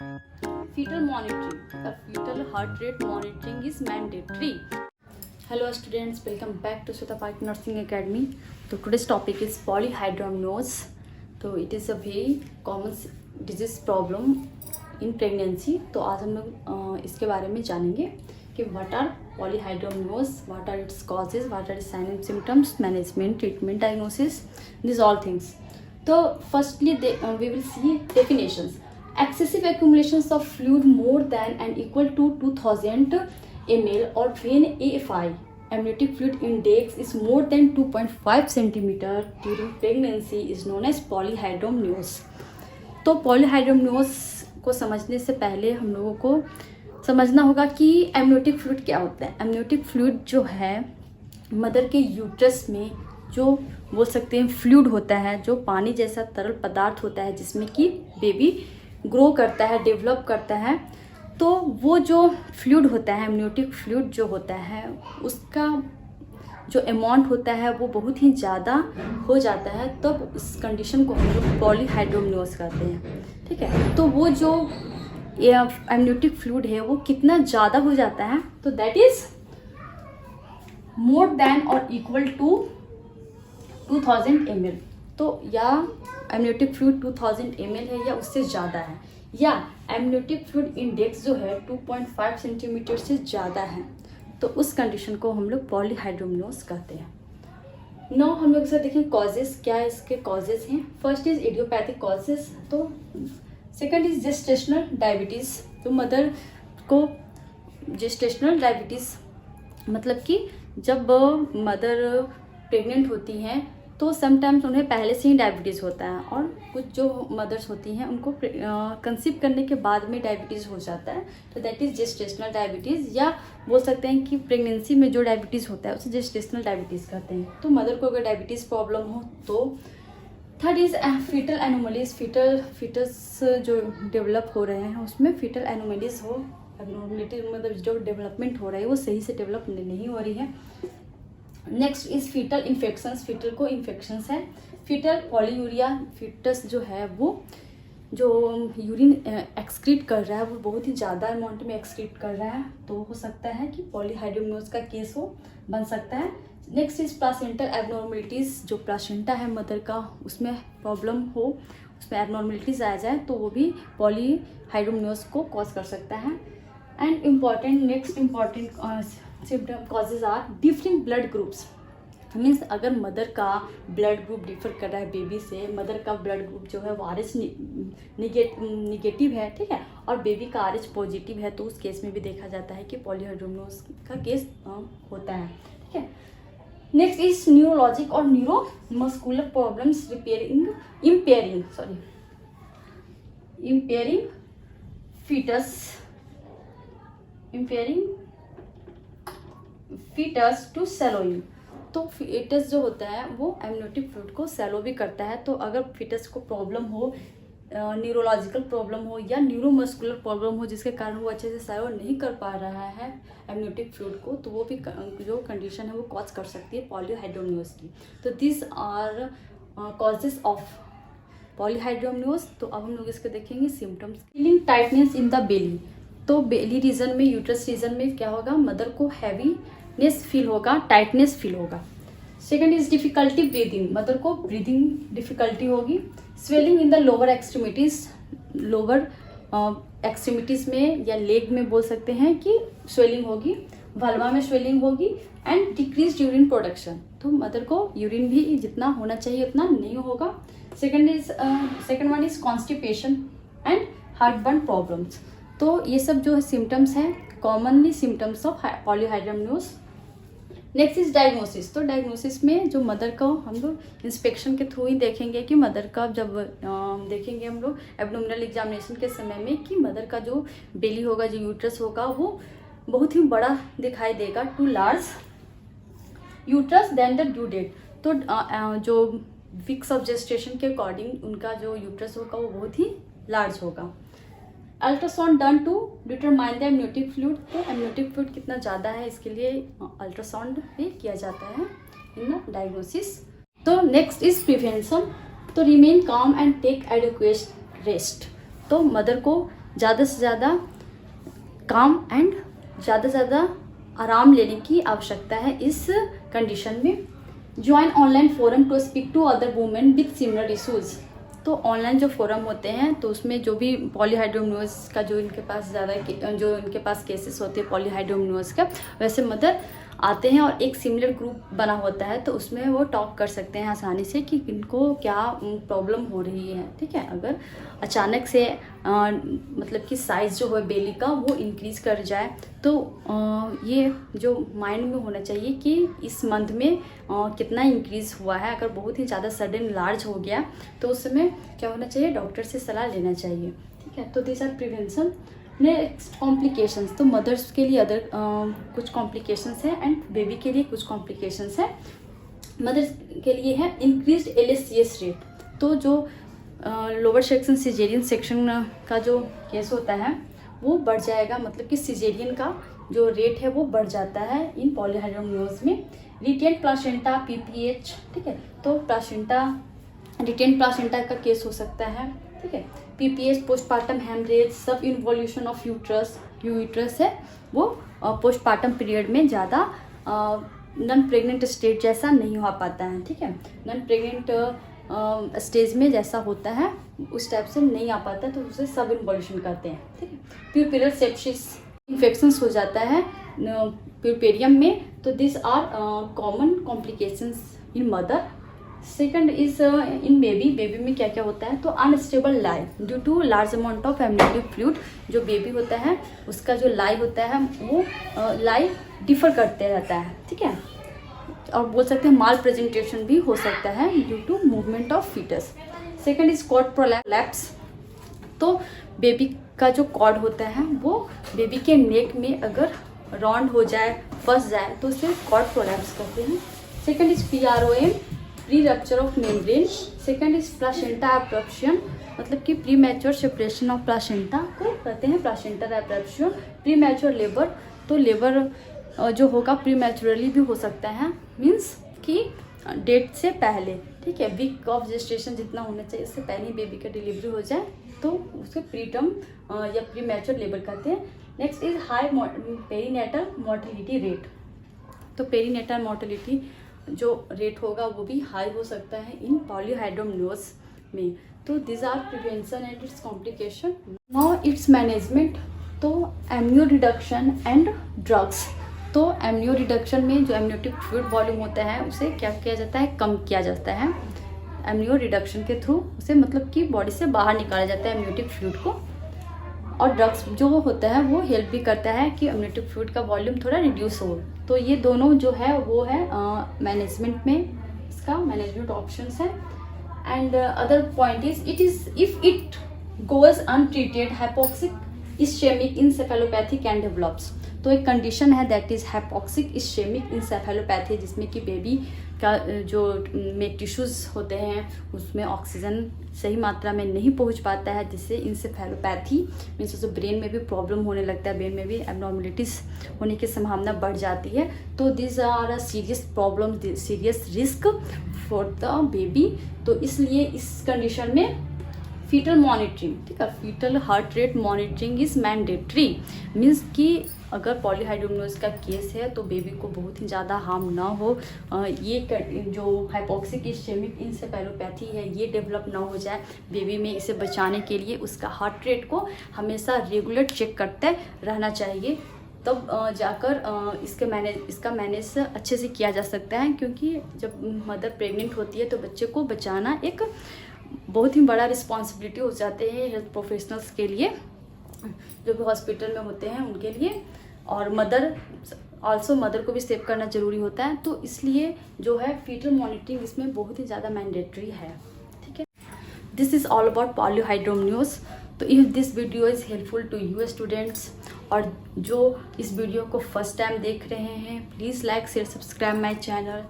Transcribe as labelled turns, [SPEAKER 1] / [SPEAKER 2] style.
[SPEAKER 1] Fetal monitoring. The fetal heart rate monitoring is mandatory. Hello students, welcome back to Sweta Park Nursing Academy. So today's topic is polyhydramnios. So it is a very common disease problem in pregnancy. तो आज हम लोग इसके बारे में जानेंगे कि what are polyhydramnios, what are its causes, what are its signs and symptoms, management, treatment, diagnosis, these all things. So firstly we will see definitions. Excessive accumulations of fluid more than and equal to 2000 ml or when AFI amniotic fluid index is more than 2.5 cm during pregnancy is known as polyhydramnios. तो polyhydramnios को समझने से पहले हम लोगों को समझना होगा कि amniotic fluid क्या होता है. amniotic fluid जो है मदर के यूट्रस में जो बोल सकते हैं फ्लूइड होता है, जो पानी जैसा तरल पदार्थ होता है जिसमें कि बेबी ग्रो करता है, डेवलप करता है. तो वो जो फ्लूइड होता है, एमनियोटिक फ्लूइड जो होता है, उसका जो अमाउंट होता है वो बहुत ही ज़्यादा हो जाता है. तब इस कंडीशन को हम लोग पॉलीहाइड्रोमनियोस कहते हैं. ठीक है, तो वो जो एमनियोटिक फ्लूइड है वो कितना ज़्यादा हो जाता है, तो दैट इज मोर देन और इक्वल टू 2000 ml. तो या एमनियोटिक फ्लूइड 2000 ml है या उससे ज़्यादा है, या एमनियोटिक फ्लूइड इंडेक्स जो है 2.5 सेंटीमीटर से ज़्यादा है, तो उस कंडीशन को हम लोग पॉलीहाइड्रोमनियोस कहते हैं. नो हम लोग इसे देखें कॉजेस, क्या इसके कॉजेस हैं. फर्स्ट इज इडियोपैथिक कॉजेस, तो सेकंड इज जेस्टेशनल डायबिटीज़. तो मदर को जेस्टेशनल डायबिटीज़ मतलब कि जब मदर प्रेग्नेंट होती हैं तो समटाइम्स उन्हें पहले से ही डायबिटीज़ होता है, और कुछ जो मदर्स होती हैं उनको कंसीव करने के बाद में डायबिटीज़ हो जाता है, तो दैट इज़ जेस्टेशनल डायबिटीज़. या बोल सकते हैं कि प्रेगनेंसी में जो डायबिटीज़ होता है उसे जेस्टेशनल डायबिटीज़ कहते हैं. तो मदर को अगर डायबिटीज़ प्रॉब्लम हो तो. Third is fetal anomalies. Fetus जो डेवलप हो रहे हैं उसमें फीटल एनोमलीज हो, एबनॉर्मलिटी मतलब जो डेवलपमेंट हो रही है वो सही से डेवलप नहीं हो रही है. Next is fetal infections. Fetal को इन्फेक्शंस है. Fetal polyuria. फीटस जो है वो जो यूरिन एक्सक्रीट कर रहा है वो बहुत ही ज़्यादा अमाउंट में एक्सक्रीट कर रहा है, तो हो सकता है कि पॉलीहाइड्रोमनियोस का केस हो बन सकता है. Next is placental abnormalities. जो प्लासेंटा है मदर का उसमें प्रॉब्लम हो, उसमें एबनॉर्मलिटीज़ आ जाए तो वो भी पॉलीहाइड्रोमनियोस को कॉज कर सकता है. And next important symptom causes are differing blood groups. Means अगर मदर का ब्लड ग्रुप डिफर कर रहा है बेबी से, मदर का ब्लड ग्रुप जो है वो RH निगेटिव है, ठीक है, और बेबी का RH पॉजिटिव है, तो उस केस में भी देखा जाता है कि पॉलीहाइड्रोमनियोस का केस होता है. ठीक है. नेक्स्ट इज न्यूरोलॉजिक और neuromuscular problems impairing foetus to swallowing. तो फीटस जो होता है वो एमनियोटिक फ्लूइड को सैलो भी करता है. तो अगर फीटस को प्रॉब्लम हो, न्यूरोलॉजिकल प्रॉब्लम हो या न्यूरोमस्कुलर प्रॉब्लम हो जिसके कारण वो अच्छे से सैलो नहीं कर पा रहा है एमनियोटिक फ्लूइड को, तो वो भी जो कंडीशन है वो कॉज कर सकती है पॉलीहाइड्रोमनियोस की. तो दिस आर कॉजेस ऑफ पॉलीहाइड्रोमनियोस. तो अब हम लोग इसके देखेंगे symptoms. Feeling tightness in the belly. तो बेली रीजन में, यूट्रस रीजन में क्या होगा, मदर को हैवीनेस फील होगा, टाइटनेस फील होगा. Second is difficulty breathing. Mother को ब्रीदिंग डिफिकल्टी होगी. Swelling in the lower extremities. Lower extremities में या लेग में बोल सकते हैं कि स्वेलिंग होगी. वल्वा में स्वेलिंग होगी. And decrease urine production. तो मदर को यूरिन भी जितना होना चाहिए उतना नहीं होगा. Second one is constipation and heartburn problems. तो ये सब जो सिम्टम्स हैं commonly symptoms of polyhydramnios. Next is diagnosis. तो डायग्नोसिस में जो मदर को हम लोग इंस्पेक्शन के थ्रू ही देखेंगे कि मदर का जब देखेंगे हम लोग एब्डोमिनल एग्जामिनेशन के समय में कि मदर का जो बेली होगा, जो यूट्रस होगा, वो बहुत ही बड़ा दिखाई देगा, too large uterus than the due date. तो जो वीक्स ऑफ जेस्टेशन के अकॉर्डिंग उनका जो यूट्रस होगा वो बहुत ही लार्ज होगा. Ultrasound done to determine the amniotic fluid. तो एमनियोटिक फ्लूइड कितना ज़्यादा है इसके लिए अल्ट्रासाउंड भी किया जाता है इन द डायग्नोसिस. तो नेक्स्ट इज प्रिवेंशन. तो remain calm and take adequate rest. तो मदर को ज़्यादा से ज़्यादा काम एंड ज़्यादा से ज़्यादा आराम लेने की आवश्यकता है इस कंडीशन में। Join online forum to speak to other women with similar issues. तो ऑनलाइन जो फोरम होते हैं तो उसमें जो भी पॉलीहाइड्रोमनियोज का जो इनके पास केसेस होते हैं पॉलीहाइड्रोमनियोज का, वैसे मदर आते हैं और एक सिमिलर ग्रुप बना होता है तो उसमें वो टॉक कर सकते हैं आसानी से कि इनको क्या प्रॉब्लम हो रही है। ठीक है, अगर अचानक से मतलब कि साइज़ जो है बेली का वो इंक्रीज़ कर जाए तो ये जो माइंड में होना चाहिए कि इस मंथ में कितना इंक्रीज़ हुआ है। अगर बहुत ही ज़्यादा सडन लार्ज हो गया तो उस समय क्या होना चाहिए, डॉक्टर से सलाह लेना चाहिए। ठीक है, तो this are prevention. Next complications, तो मदर्स के लिए अदर कुछ कॉम्प्लिकेशंस है एंड बेबी के लिए कुछ कॉम्प्लिकेशंस है। मदर्स के लिए है इंक्रीज्ड LSCS रेट। तो जो लोअर सेक्शन सिजेरियन सेक्शन का जो केस होता है वो बढ़ जाएगा, मतलब कि सिजेरियन का जो रेट है वो बढ़ जाता है इन पॉलीहाइड्रोमनियोज में। रिटेन प्लासेंटा PPH, ठीक है, तो रिटेन प्लासेंटा का केस हो सकता है। ठीक है, PPH पोस्टपार्टम हेमरेज, सब इन्वोल्यूशन ऑफ यूट्रस है वो पोस्टपार्टम पीरियड में ज़्यादा नॉन प्रेग्नेंट स्टेज जैसा नहीं हो पाता है। ठीक है, नॉन प्रेग्नेंट स्टेज में जैसा होता है उस टाइप से नहीं आ पाता तो उसे सब इन्वोल्यूशन कहते हैं। ठीक है, प्यूपेरियल सेप्सिस इन्फेक्शंस हो जाता है प्यूपेरियम में, तो this are common complications in mother. Second is in baby में क्या क्या होता है, तो unstable lie due to large amount of amniotic fluid. जो बेबी होता है उसका जो लाई होता है वो लाई डिफर करते रहता है। ठीक है, और बोल सकते हैं माल प्रेजेंटेशन भी हो सकता है due to movement of fetus. Second is cord prolapse. तो बेबी का जो कॉर्ड होता है वो बेबी के नेक में अगर राउंड हो जाए, फंस जाए तो उसे कॉर्ड प्रोलैप्स कहते हैं। Second is PROM, pre rupture of membrane. Second is placenta abruption, मतलब कि pre mature separation of placenta को कहते हैं placenta abruption. Pre mature labour, तो लेबर जो होगा प्री मैच्योरली भी हो सकता है, मीन्स कि डेट से पहले। ठीक है, वीक ऑफ जेस्टेशन जितना होना चाहिए इससे पहले बेबी का डिलीवरी हो जाए तो उसे प्री टर्म या प्री मैच्योर लेबर कहते हैं। Next is high perinatal mortality rate. तो पेरीनेटल मोर्टेलिटी जो रेट होगा वो भी हाई हो सकता है इन पॉलीहाइड्रोमनियोज में। तो this are prevention and its complication. Now its management, तो एमनियो रिडक्शन एंड ड्रग्स। तो एमनियो रिडक्शन में जो एमनियोटिक फ्लूइड वॉल्यूम होता है उसे क्या किया जाता है, कम किया जाता है एमनियो रिडक्शन के थ्रू, उसे मतलब कि बॉडी से बाहर निकाला जाता है एमनियोटिक फ्लूइड को। और ड्रग्स जो होता है वो हेल्प भी करता है कि एमनियोटिक फ्लूइड का वॉल्यूम थोड़ा रिड्यूस हो। तो ये दोनों जो है वो है मैनेजमेंट में, इसका मैनेजमेंट ऑप्शंस है। And other point is if it goes untreated hypoxic ischaemic encephalopathy can develops. तो एक कंडीशन है that is hypoxic ischaemic encephalopathy, जिसमें कि बेबी का जो में टिश्यूज़ होते हैं उसमें ऑक्सीजन सही मात्रा में नहीं पहुंच पाता है, जिससे इंसेफेलोपैथी मीन्स जो ब्रेन में भी प्रॉब्लम होने लगता है, ब्रेन में भी एबनॉर्मलिटीज़ होने की संभावना बढ़ जाती है। तो this are a serious problem, serious risk for the baby. तो इसलिए इस कंडीशन में फीटल मॉनिटरिंग, ठीक है, fetal heart rate monitoring is mandatory. Means कि अगर पॉलीहाइड्रोमनियोज का केस है तो बेबी को बहुत ही ज़्यादा हार्म ना हो, ये जो हाइपोक्सिक इस्चेमिक इंसेफेलोपैथी है ये डेवलप ना हो जाए बेबी में। इसे बचाने के लिए उसका हार्ट रेट को हमेशा रेगुलर चेक करते रहना चाहिए, तब जाकर इसका मैनेज अच्छे से किया जा सकता है। क्योंकि जब मदर प्रेग्नेंट होती है तो बच्चे को बचाना एक बहुत ही बड़ा रिस्पॉन्सिबिलिटी हो जाते हैं हेल्थ प्रोफेशनल्स के लिए, जो भी हॉस्पिटल में होते हैं उनके लिए। और मदर को भी सेव करना ज़रूरी होता है। तो इसलिए जो है फीटल मॉनिटरिंग इसमें बहुत ही ज़्यादा मैंडेटरी है। ठीक है, this is all about polyhydramnios. तो if this video is helpful to you students, और जो इस वीडियो को फर्स्ट टाइम देख रहे हैं please like share subscribe my channel.